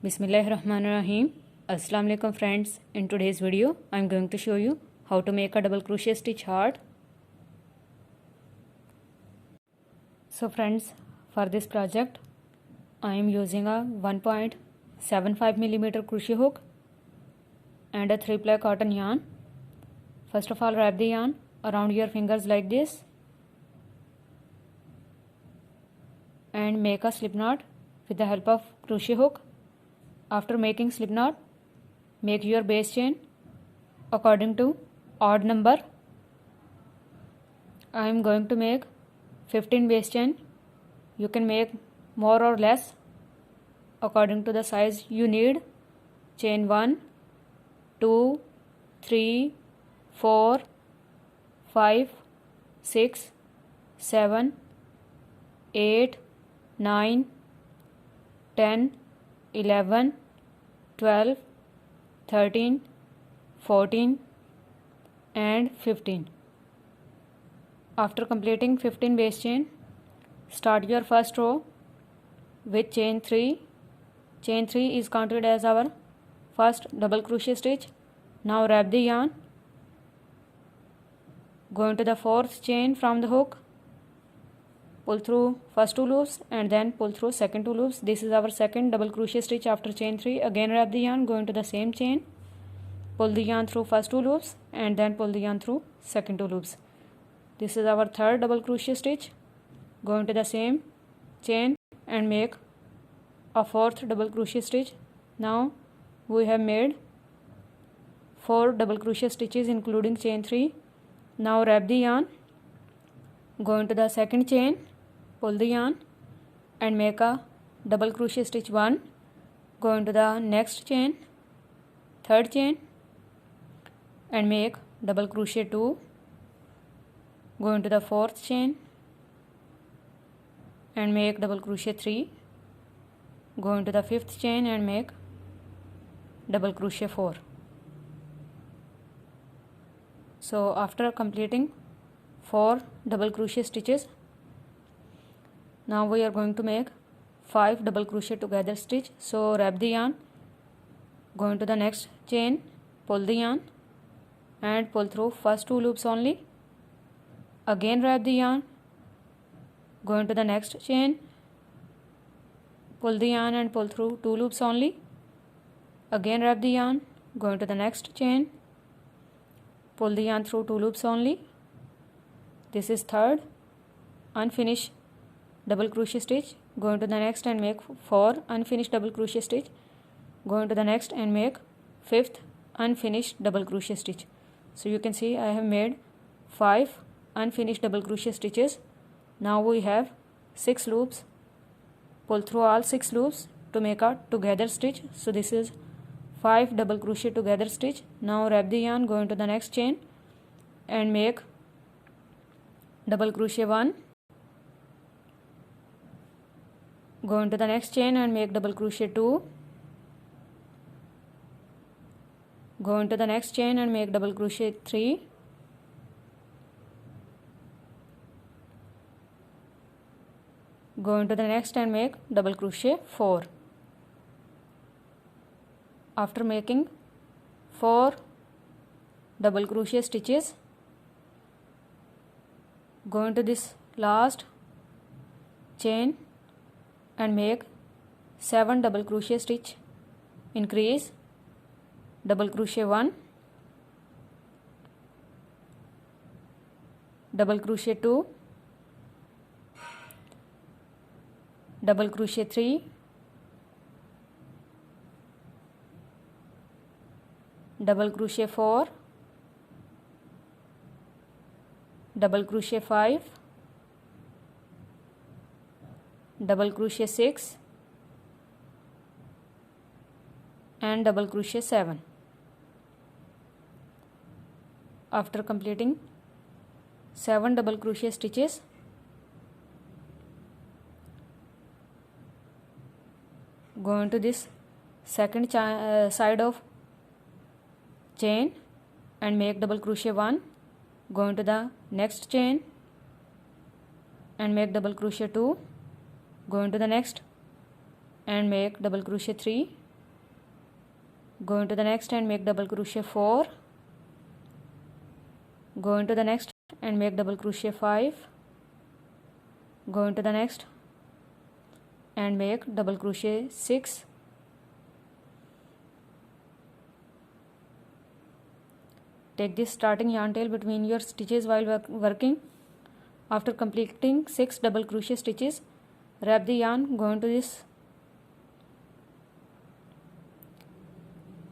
Bismillahirrahmanirrahim. Assalamu alaikum friends. In today's video, I am going to show you how to make a double crochet stitch heart. So friends, for this project, I am using a 1.75 millimeter crochet hook and a 3-ply cotton yarn. First of all, wrap the yarn around your fingers like this and make a slip knot with the help of crochet hook. After making slip knot, make your base chain according to odd number. I am going to make 15 base chain. You can make more or less according to the size you need. Chain 1, 2, 3, 4, 5, 6, 7, 8, 9, 10, 11, 12, 13, 14 and 15. After completing 15 base chain, start your first row with chain 3. Chain 3 is counted as our first double crochet stitch. Now wrap the yarn. Go into the fourth chain from the hook. Pull through first 2 loops and then pull through second 2 loops. This is our second double crochet stitch after chain 3. Again wrap the yarn, go into the same chain, pull the yarn through first 2 loops and then pull the yarn through second 2 loops. This is our third double crochet stitch. Go into the same chain and make a fourth double crochet stitch. Now we have made 4 double crochet stitches including chain 3. Now wrap the yarn, go into the second chain, pull the yarn and make a double crochet stitch 1. Go into the next chain, third chain and make double crochet 2. Go into the fourth chain and make double crochet 3. Go into the fifth chain and make double crochet 4. So after completing 4 double crochet stitches, now we are going to make 5 double crochet together stitch. So wrap the yarn, go into the next chain, pull the yarn and pull through first 2 loops only. Again wrap the yarn, go into the next chain, pull the yarn and pull through 2 loops only. Again wrap the yarn, go into the next chain, pull the yarn through 2 loops only. This is third unfinished double crochet stitch. Go into the next and make 4 unfinished double crochet stitch. Go into the next and make 5th unfinished double crochet stitch. So you can see I have made 5 unfinished double crochet stitches. Now we have 6 loops. Pull through all 6 loops to make a together stitch. So this is 5 double crochet together stitch. Now wrap the yarn, go into the next chain and make double crochet 1. Go into the next chain and make double crochet 2. Go into the next chain and make double crochet 3. Go into the next and make double crochet 4. After making 4 double crochet stitches, go into this last chain and make 7 double crochet stitch. Increase double crochet 1, double crochet 2, double crochet 3, double crochet 4, double crochet 5, double crochet 6 and double crochet 7. After completing 7 double crochet stitches, go into this second side of chain and make double crochet 1. Go into the next chain and make double crochet 2. Go into the next and make double crochet 3. go into the next and make double crochet 4, go into the next and make double crochet 5, go into the next and make double crochet 6, take this starting yarn tail between your stitches while working. After completing 6 double crochet stitches, wrap the yarn, go into this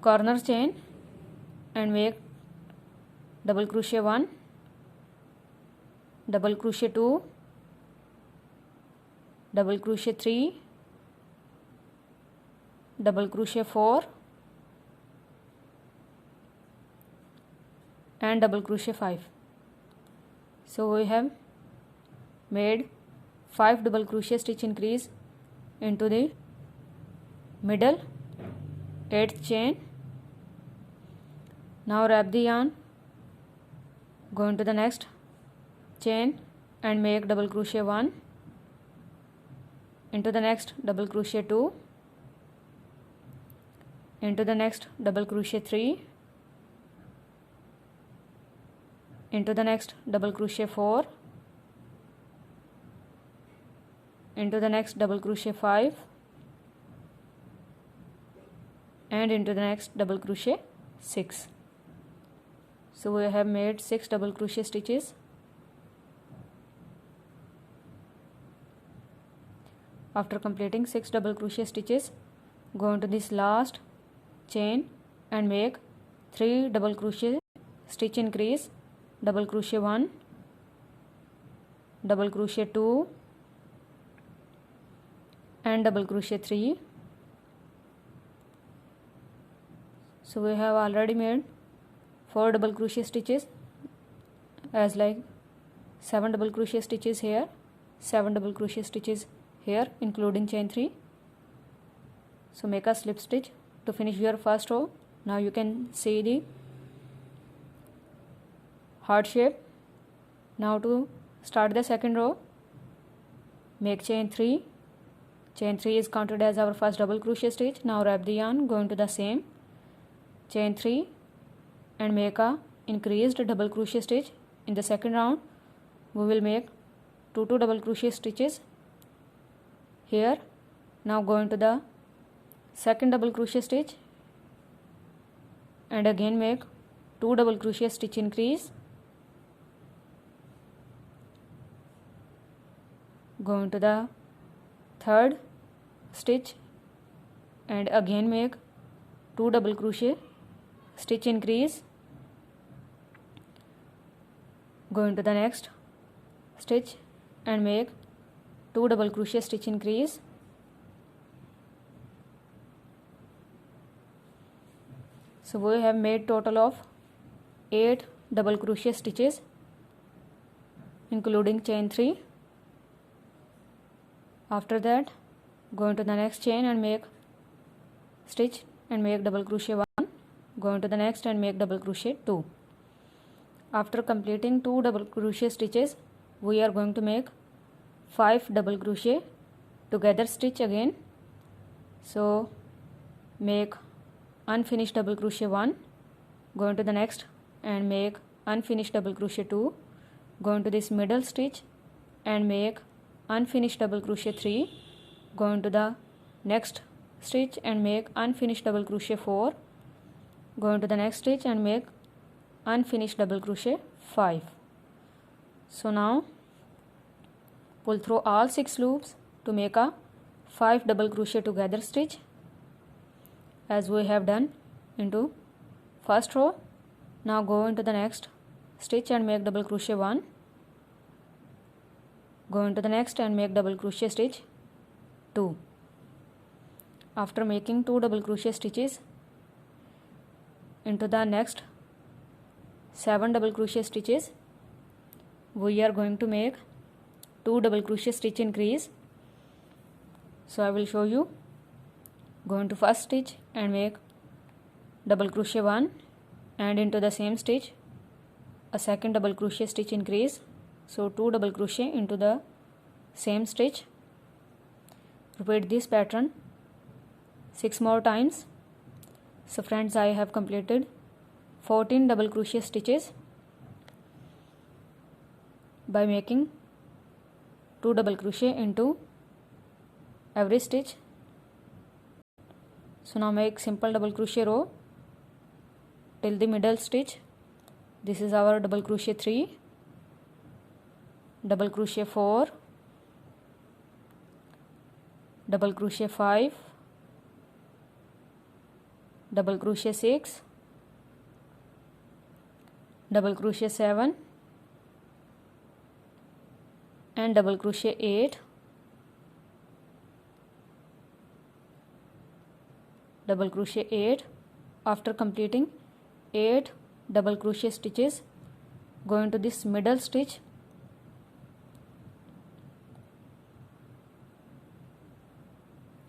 corner chain and make double crochet 1, double crochet 2, double crochet 3, double crochet 4 and double crochet 5. So we have made 5 double crochet stitch increase into the middle 8th chain. Now wrap the yarn, go into the next chain and make double crochet 1, into the next double crochet 2, into the next double crochet 3, into the next double crochet 4, into the next double crochet 5 and into the next double crochet 6. So we have made 6 double crochet stitches. After completing 6 double crochet stitches, go into this last chain and make 3 double crochet stitch increase, double crochet 1, double crochet 2 and double crochet 3. So we have already made 4 double crochet stitches, as like 7 double crochet stitches here, 7 double crochet stitches here including chain 3. So make a slip stitch to finish your first row. Now you can see the heart shape. Now to start the second row, make chain 3. Chain 3 is counted as our first double crochet stitch. Now wrap the yarn, go into the same chain 3 and make a increased double crochet stitch. In the second round we will make 2 double crochet stitches here. Now go into the second double crochet stitch and again make 2 double crochet stitch increase, go into the third stitch and again make 2 double crochet stitch increase, go into the next stitch and make 2 double crochet stitch increase, so we have made total of 8 double crochet stitches including chain 3. After that go into the next chain and make stitch and make double crochet 1, go into the next and make double crochet 2. After completing 2 double crochet stitches, we are going to make 5 double crochet together stitch again. So make unfinished double crochet 1, go into the next and make unfinished double crochet 2, go into this middle stitch and make unfinished double crochet 3, go into the next stitch and make unfinished double crochet 4, go into the next stitch and make unfinished double crochet 5. So now pull through all 6 loops to make a 5 double crochet together stitch as we have done into first row. Now go into the next stitch and make double crochet 1, go into the next and make double crochet stitch 2. After making 2 double crochet stitches into the next 7 double crochet stitches, we are going to make 2 double crochet stitch increase. So I will show you. Go into first stitch and make double crochet 1 and into the same stitch a second double crochet stitch increase. So 2 double crochet into the same stitch. Repeat this pattern 6 more times. So friends, I have completed 14 double crochet stitches by making 2 double crochet into every stitch. So now make simple double crochet row till the middle stitch. This is our double crochet 3, double crochet 4, double crochet 5, double crochet 6, double crochet 7 and double crochet 8, double crochet 8. After completing 8 double crochet stitches, go into this middle stitch,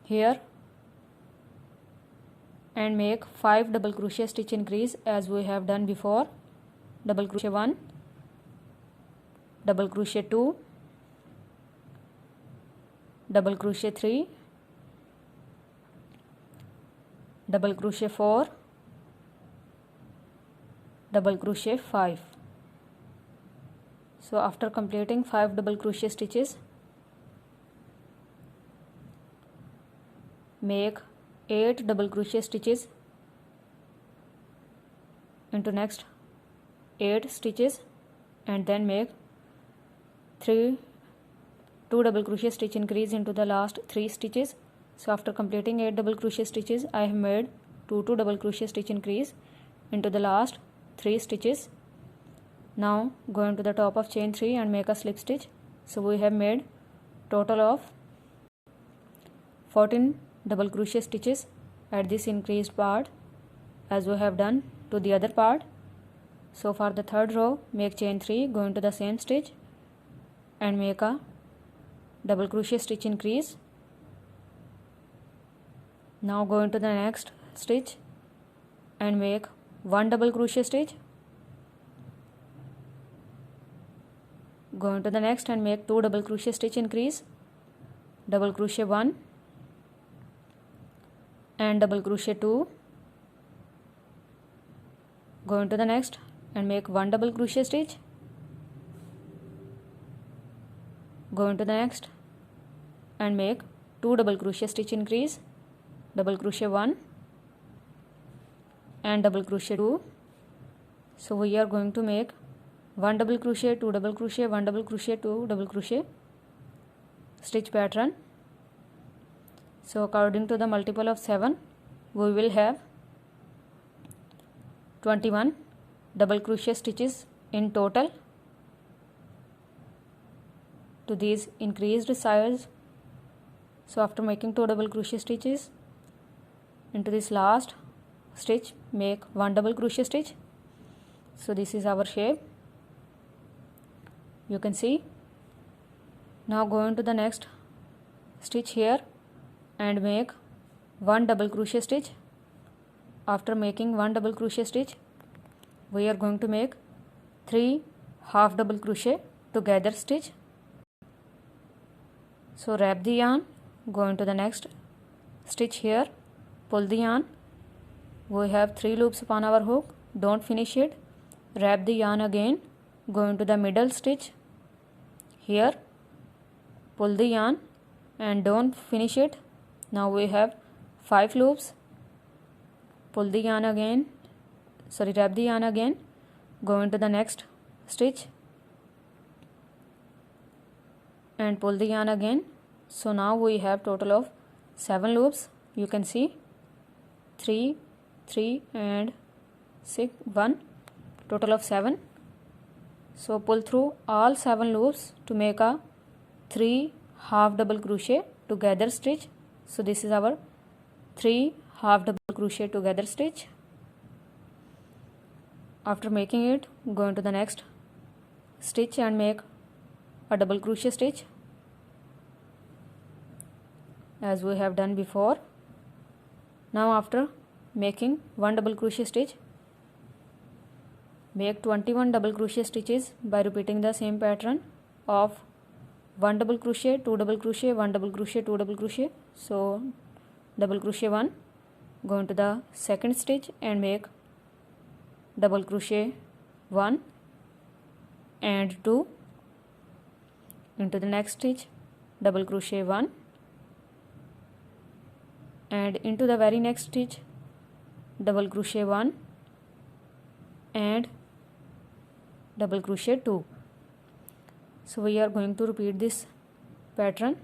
here, and make 5 double crochet stitch increase as we have done before. Double crochet 1, double crochet 2, double crochet 3, double crochet 4, double crochet 5. So after completing 5 double crochet stitches, make 8 double crochet stitches into next 8 stitches and then make 2 double crochet stitch increase into the last 3 stitches. So after completing 8 double crochet stitches, I have made 2 double crochet stitch increase into the last 3 stitches. Now go into the top of chain 3 and make a slip stitch. So we have made total of 14 double crochet stitches at this increased part as we have done to the other part. So for the third row, make chain 3, go into the same stitch and make a double crochet stitch increase. Now go into the next stitch and make 1 double crochet stitch. Go into the next and make 2 double crochet stitch increase, double crochet 1 and double crochet 2. Go into the next and make 1 double crochet stitch. Go into the next and make 2 double crochet stitch increase, double crochet 1 and double crochet 2. So we are going to make 1 double crochet, 2 double crochet, 1 double crochet, 2 double crochet stitch pattern. So according to the multiple of 7, we will have 21 double crochet stitches in total to these increased size. So after making 2 double crochet stitches into this last stitch, make 1 double crochet stitch. So this is our shape, you can see. Now go into the next stitch here and make 1 double crochet stitch. After making 1 double crochet stitch, we are going to make 3 half double crochet together stitch. So wrap the yarn, go into the next stitch here, pull the yarn. We have 3 loops upon our hook, don't finish it. Wrap the yarn again, go into the middle stitch here, pull the yarn and don't finish it. Now we have 5 loops, pull the yarn again, wrap the yarn again, go into the next stitch and pull the yarn again. So now we have total of 7 loops, you can see 3 and 6, 1, total of 7. So pull through all 7 loops to make a 3 half double crochet together stitch. So this is our 3 half double crochet together stitch. After making it, go into the next stitch and make a double crochet stitch as we have done before. Now after making 1 double crochet stitch, make 21 double crochet stitches by repeating the same pattern of 1 double crochet, 2 double crochet, 1 double crochet, 2 double crochet. So double crochet 1 go into the second stitch and make double crochet 1 and 2, into the next stitch double crochet 1, and into the very next stitch double crochet 1 and double crochet 2. So we are going to repeat this pattern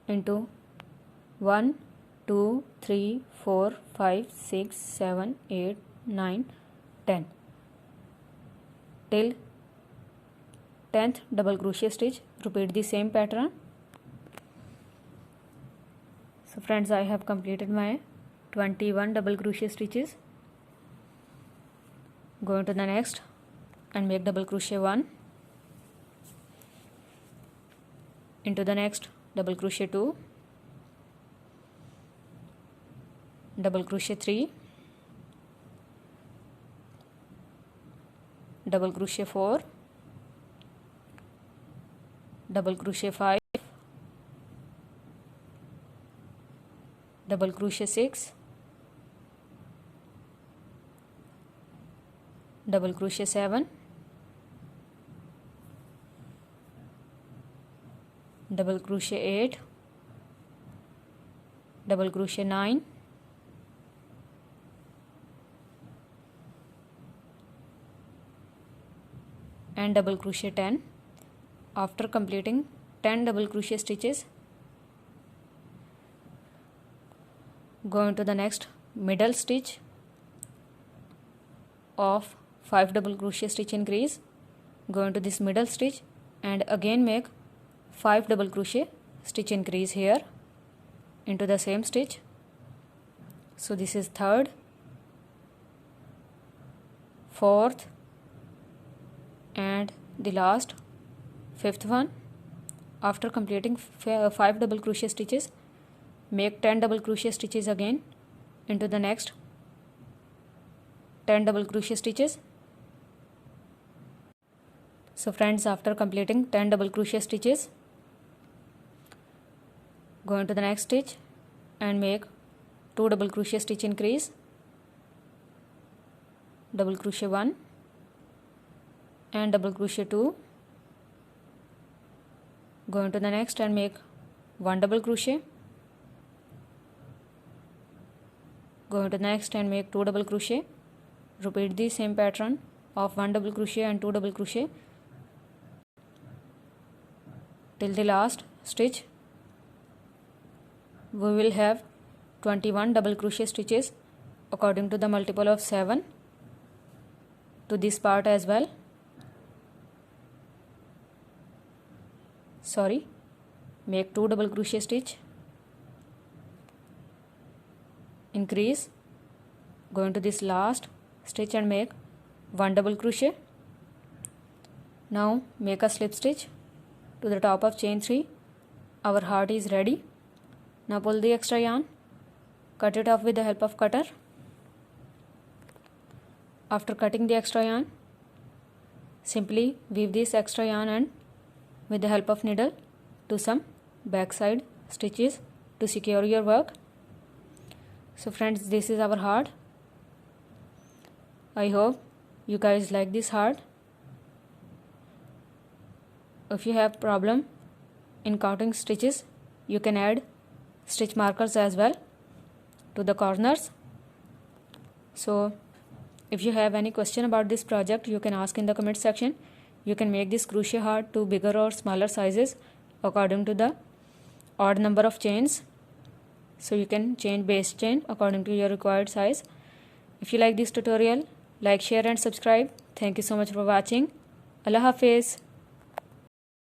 into 1 2 3 4 5 6 7 8 9 10 till 10th double crochet stitch. Repeat the same pattern. So friends, I have completed my 21 double crochet stitches. Go into the next and make double crochet 1, into the next double crochet 2, double crochet 3, double crochet 4, double crochet 5, double crochet 6, double crochet 7, double crochet 8, double crochet 9, and double crochet 10. After completing 10 double crochet stitches, go into the next middle stitch of 5 double crochet stitch increase. Go into this middle stitch and again make 5 double crochet stitch increase here into the same stitch. So this is third, fourth, and the last fifth one. After completing 5 double crochet stitches, make 10 double crochet stitches again into the next 10 double crochet stitches. So friends, after completing 10 double crochet stitches, go into the next stitch and make 2 double crochet stitch increase, double crochet 1 and double crochet 2. Go into the next and make 1 double crochet, go into the next and make 2 double crochet. Repeat the same pattern of 1 double crochet and 2 double crochet till the last stitch. We will have 21 double crochet stitches according to the multiple of 7 to this part as well. Make 2 double crochet stitch, increase, go into this last stitch and make 1 double crochet. Now make a slip stitch to the top of chain 3. Our heart is ready. Now pull the extra yarn, cut it off with the help of cutter. After cutting the extra yarn, simply weave this extra yarn and with the help of needle do some backside stitches to secure your work. So friends, this is our heart. I hope you guys like this heart. If you have problem in counting stitches, you can add stitch markers as well to the corners. So if you have any question about this project, you can ask in the comment section. You can make this crochet heart to bigger or smaller sizes according to the odd number of chains. So you can change base chain according to your required size. If you like this tutorial, like, share and subscribe. Thank you so much for watching. Allah Hafiz.